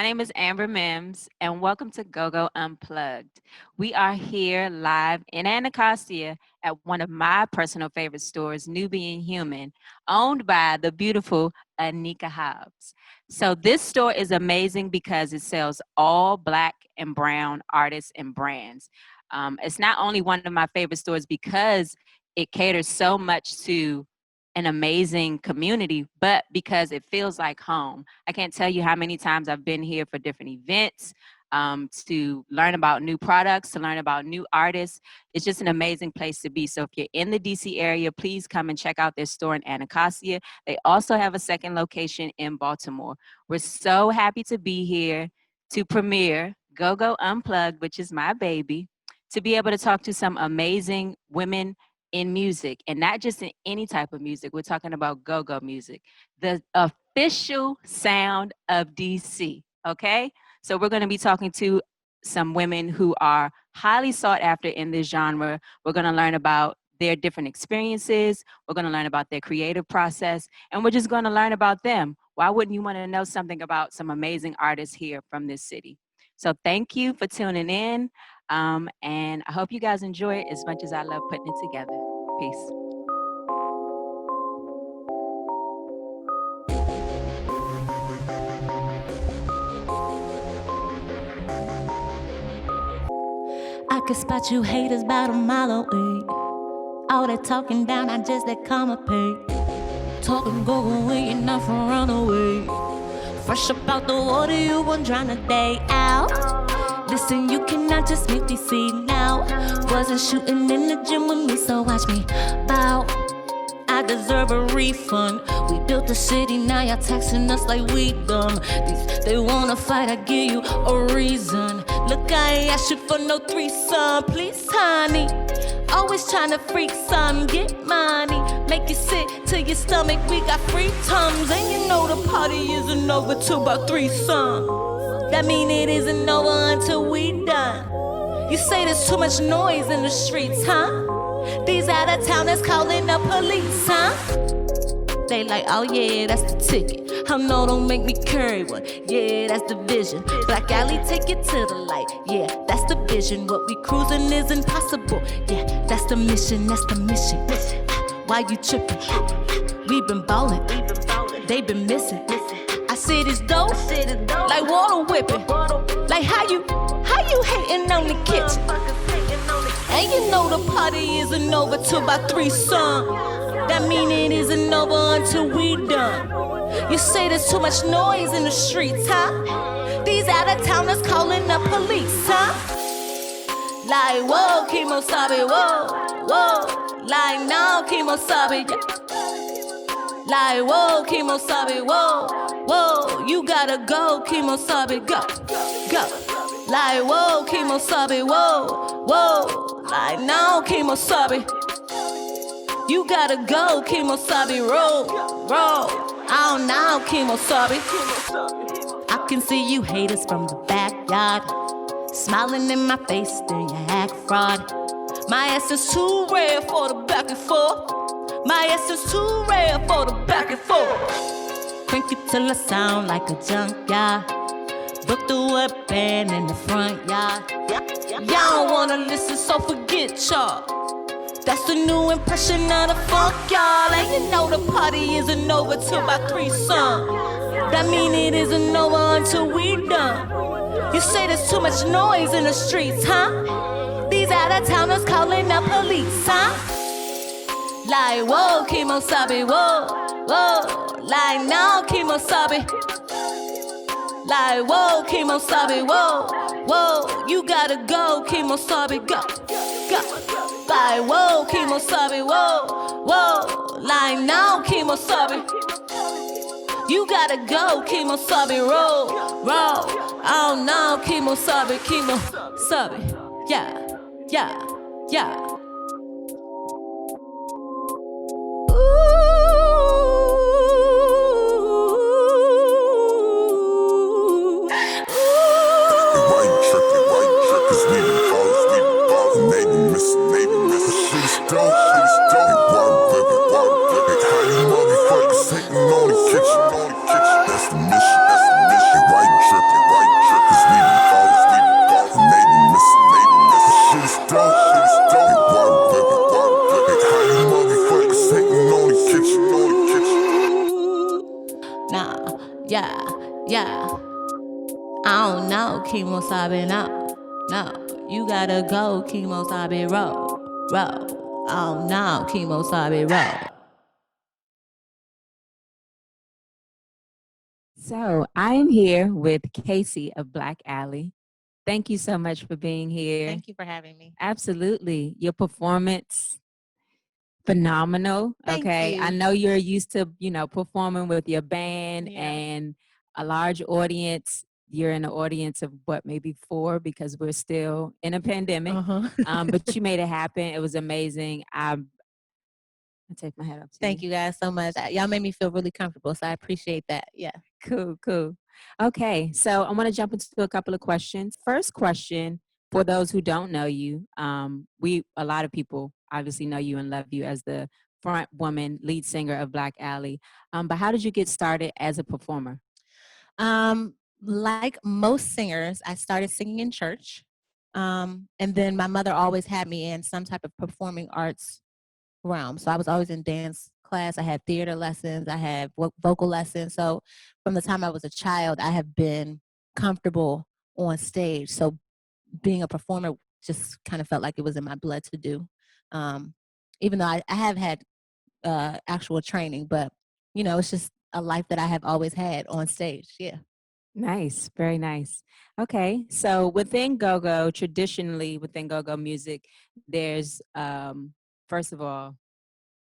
name is Amber Mimz, and welcome to GoGo Unplugged. We are here live in Anacostia at one of my personal favorite stores, Nubian Hueman, owned by the beautiful Anika Hobbs. So this store is amazing because it sells all Black and brown artists and brands. It's not only one of my favorite stores because it caters so much to an amazing community, but because it feels like home. I can't tell you how many times I've been here for different events, to learn about new products, to learn about new artists. It's just an amazing place to be. So if you're in the DC area, please come and check out their store in Anacostia. They also have a second location in Baltimore. We're so happy to be here to premiere GoGo Unplugged, which is my baby, to be able to talk to some amazing women in music, and not just in any type of music. We're talking about go-go music, the official sound of DC, okay? So we're gonna be talking to some women who are highly sought after in this genre. We're gonna learn about their different experiences. We're gonna learn about their creative process, and we're just gonna learn about them. Why wouldn't you wanna know something about some amazing artists here from this city? So thank you for tuning in. And I hope you guys enjoy it as much as I love putting it together. Peace. I could spot you haters about a mile away. All that talking down, I just that karma pay. Talking go away and not from run away. Fresh up out the water, you won't drown a day out. Listen, you cannot just make me see now. Wasn't shooting in the gym with me, so watch me bow. I deserve a refund. We built the city, now y'all taxing us like we dumb. They wanna fight, I give you a reason. Look, I ain't asked you for no threesome, please, honey. Always tryna freak some, get money. Make you sick to your stomach, we got free tums. And you know the party isn't over till about threesome. That mean it isn't over until we done. You say there's too much noise in the streets, huh? These out-of-towners calling the police, huh? They like, oh yeah, that's the ticket. Oh no, don't make me carry one. Yeah, that's the vision. Black alley, take it to the light. Yeah, that's the vision. What we cruising is impossible. Yeah, that's the mission, that's the mission. Why you tripping? We been ballin', they been missing. I see this dope, like water whipping. Like how you hating on the kitchen? And you know the party isn't over till about threesome. That mean it isn't over until we done. You say there's too much noise in the streets, huh? These out-of-towners calling the police, huh? Like, whoa, Kimosabe, whoa, whoa. Like, now, Kimosabe, yeah. Like, whoa, Kimosabe, whoa, whoa. You gotta go, Kimosabe, go, go. Like, whoa, Kimosabe, whoa, whoa. Like, now, Kimosabe. You gotta go, Kimosabe, roll, roll. I don't know, Kimosabe. I can see you haters from the backyard, smiling in my face, then you act fraud. My ass is too rare for the back and forth. My ass is too rare for the back and forth. Crank it till I sound like a junkyard. Book the weapon in the front yard. Y'all don't wanna listen, so forget y'all. That's the new impression of the funk, y'all. And you know the party isn't over till about threesome. That mean it isn't over until we done. You say there's too much noise in the streets, huh? These out-of-towners calling the police, huh? Like, whoa, Kimosabe, whoa, whoa. Like, now, Kimosabe. Like, whoa, Kimosabe, whoa, whoa. You gotta go, Kimosabe, go, go. Like, whoa, Kimosabe, whoa, whoa. Like, now, Kimosabe. You gotta go, Kimosabe, roll, roll. Oh no, Kimosabe, Kimosabe. Yeah, yeah, yeah. That's the mission, right? Tripping, right? Oh no, Kimo Sabe, no. No. You gotta go, Kimo Sabe, roll. Roll. Oh no, Kimo Sabe, roll. So I am here with Kacey of Black Alley. Thank you so much for being here. Thank you for having me. Absolutely. Your performance, phenomenal. Thank Okay. you. I know you're used to, performing with your band and a large audience. You're in an audience of what, maybe 4 because we're still in a pandemic. But you made it happen. It was amazing. I take my hat off to Thank you guys so much. Y'all made me feel really comfortable, so I appreciate that. Yeah. Cool. Okay, so I want to jump into a couple of questions. First question, for those who don't know you, a lot of people obviously know you and love you as the front woman lead singer of Black Alley. But how did you get started as a performer? Like most singers, I started singing in church. And then my mother always had me in some type of performing arts realm. So I was always in dance class. I had theater lessons. I had vocal lessons. So from the time I was a child, I have been comfortable on stage. So being a performer just kind of felt like it was in my blood to do. Even though I have had actual training, but it's just a life that I have always had on stage. Yeah. Nice, very nice. Okay, so within go-go, traditionally within go-go music, there's first of all,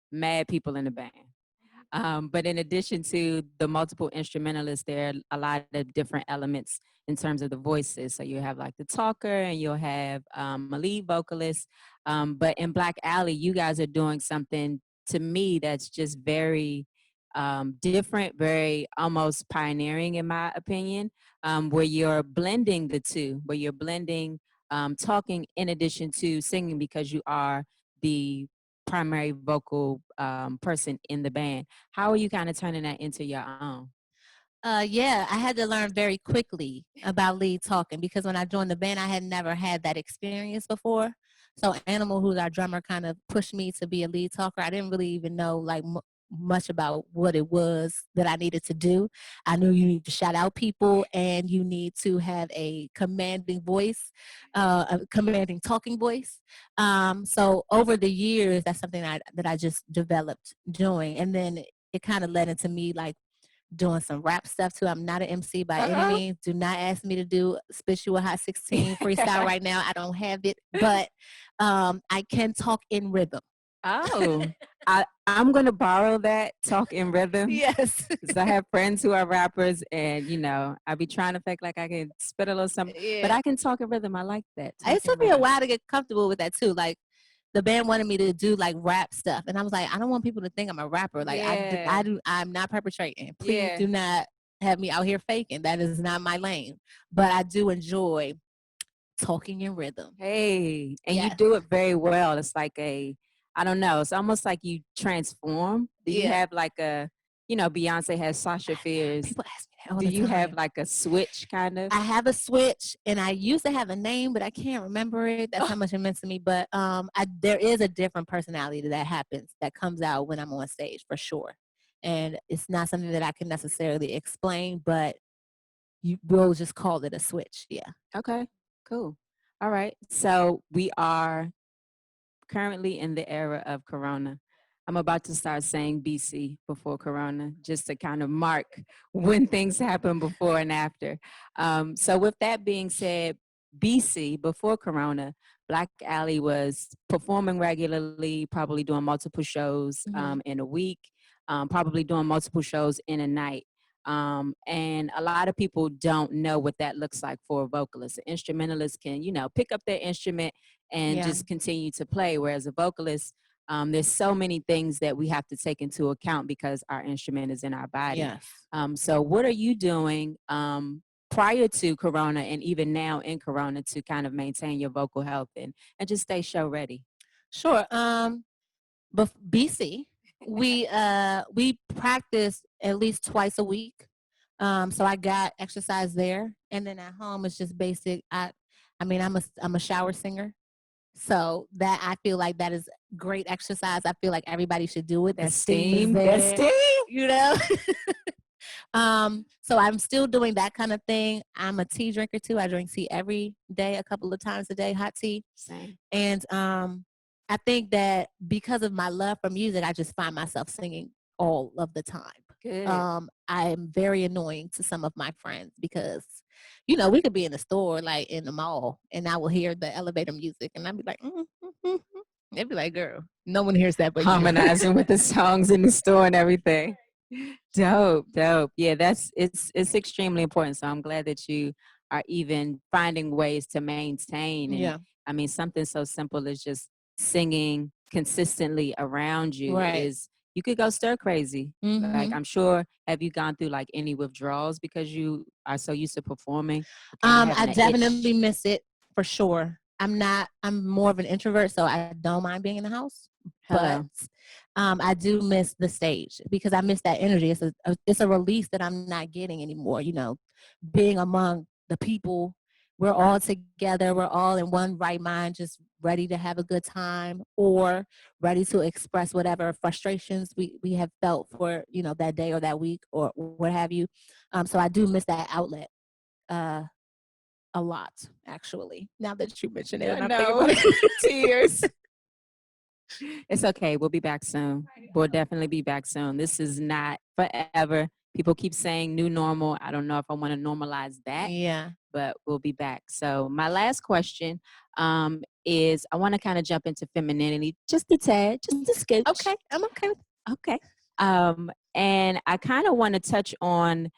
mad people in the band. But in addition to the multiple instrumentalists, there are a lot of different elements in terms of the voices. So you have like the talker and you'll have a lead vocalist. But in Black Alley, you guys are doing something to me that's just very different, very almost pioneering in my opinion, where you're blending the two, where you're blending talking in addition to singing because you are the primary vocal person in the band. How are you kind of turning that into your own? Yeah, I had to learn very quickly about lead talking because when I joined the band, I had never had that experience before. So Animal, who's our drummer, kind of pushed me to be a lead talker. I didn't really even know like much about what it was that I needed to do. I knew you need to shout out people and you need to have a commanding voice, a commanding talking voice. So over the years, that's something that I just developed doing, and then it kind of led into me like doing some rap stuff too. I'm not an MC by any means. Do not ask me to do Spit You a Hot 16 freestyle right now. I don't have it, but I can talk in rhythm. Oh, I'm gonna borrow that talk in rhythm. Yes. Because I have friends who are rappers, and I be trying to fake like I can spit a little something, but I can talk in rhythm. I like that. It took me a while to get comfortable with that too. Like the band wanted me to do like rap stuff, and I was like, I don't want people to think I'm a rapper. Like I'm not perpetrating. Please do not have me out here faking. That is not my lane. But I do enjoy talking in rhythm. Hey, and you do it very well. It's like I don't know. It's almost like you transform. Do you have like Beyonce has Sasha Fierce. People ask me that all Do the you time. have like a switch kind of? I have a switch, and I used to have a name, but I can't remember it. That's how much it meant to me. But there is a different personality that happens that comes out when I'm on stage for sure, and it's not something that I can necessarily explain, but you will just call it a switch. Yeah. Okay, cool. All right. So we are currently in the era of Corona. I'm about to start saying BC before Corona, just to kind of mark when things happen before and after. So with that being said, BC, before Corona, Black Alley was performing regularly, probably doing multiple shows in a week, probably doing multiple shows in a night. And a lot of people don't know what that looks like for a vocalist. An instrumentalist can, pick up their instrument and just continue to play. Whereas a vocalist, there's so many things that we have to take into account because our instrument is in our body. Yes. So what are you doing prior to Corona and even now in Corona to kind of maintain your vocal health and just stay show ready? Sure. But BC, we practice at least twice a week. So I got exercise there, and then at home it's just basic. I mean, I'm a shower singer, so that I feel like that is great exercise. I feel like everybody should do it. The steam is there, That steam. So I'm still doing that kind of thing. I'm a tea drinker too. I drink tea every day, a couple of times a day, hot tea. Same. And I think that because of my love for music, I just find myself singing all of the time. Good. I'm very annoying to some of my friends because, you know, we could be in the store, like in the mall, and I will hear the elevator music, and I'd be like, they'd be like, girl, no one hears that but you. Harmonizing with the songs in the store and everything. Dope, dope. Yeah, it's extremely important. So I'm glad that you are even finding ways to maintain. And Yeah. I mean, something so simple as just singing consistently around you Right. is you could go stir crazy. Like Mm-hmm. I'm sure, have you gone through like any withdrawals because you are so used to performing, kind of I having an definitely itch? miss it for sure. I'm more of an introvert, so I don't mind being in the house. But Hello. I do miss the stage because I miss that energy. It's a release that I'm not getting anymore. You know, being among the people, we're all together. We're all in one right mind, just ready to have a good time or ready to express whatever frustrations we have felt for, you know, that day or that week or what have you. So I do miss that outlet. Uh, a lot, actually. Now that you mention it, and I I'm thinking about know. it. Tears. It's okay. We'll be back soon. We'll definitely be back soon. This is not forever. People keep saying new normal. I don't know if I want to normalize that, Yeah. but we'll be back. So my last question is I want to kind of jump into femininity just a tad, just a sketch. Okay, I'm okay with. Okay. And I kind of want to touch on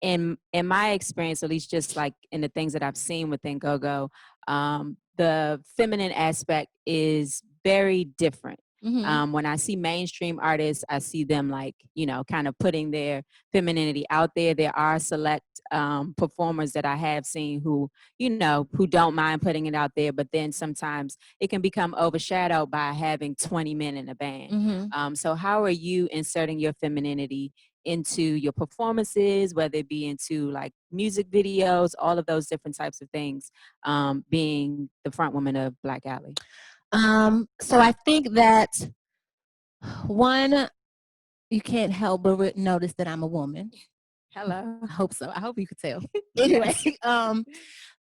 in my experience, at least just like in the things that I've seen within go-go, the feminine aspect is very different. Mm-hmm. When I see mainstream artists, I see them like, you know, kind of putting their femininity out there. There are select performers that I have seen who, you know, who don't mind putting it out there, but then sometimes it can become overshadowed by having 20 men in a band. Mm-hmm. So how are you inserting your femininity into your performances, whether it be into like music videos, all of those different types of things, being the front woman of Black Alley? So I think that one, you can't help but notice that I'm a woman. Hello. I hope so. I hope you could tell. Anyway, Yes.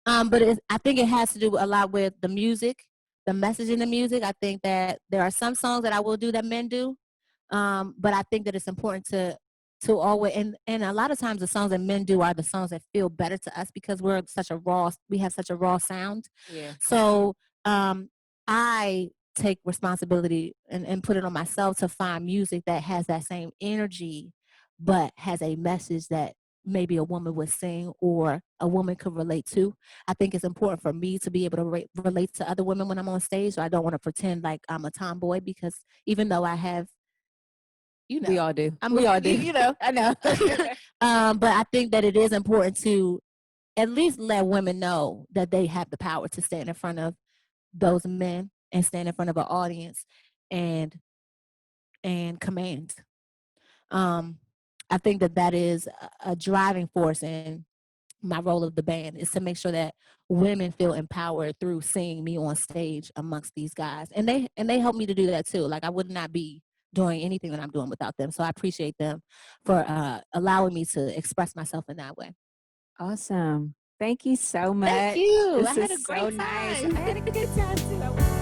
but I think it has to do a lot with the music, the message in the music. I think that there are some songs that I will do that men do, but I think that it's important to always and a lot of times the songs that men do are the songs that feel better to us because we have such a raw sound. Yeah. So I take responsibility and put it on myself to find music that has that same energy but has a message that maybe a woman would sing or a woman could relate to. I think it's important for me to be able to relate to other women when I'm on stage. So I don't want to pretend like I'm a tomboy because even though I have, you We know, all do. I'm We a, all do. you know, I know. but I think that it is important to at least let women know that they have the power to stand in front of those men and stand in front of an audience and command. Um, I think that that is a driving force in my role of the band is to make sure that women feel empowered through seeing me on stage amongst these guys, and they help me to do that too. Like I would not be doing anything that I'm doing without them. So I appreciate them for allowing me to express myself in that way. Awesome. Thank you so Thank much. you. I This had is a so great nice. time. I had a good time too.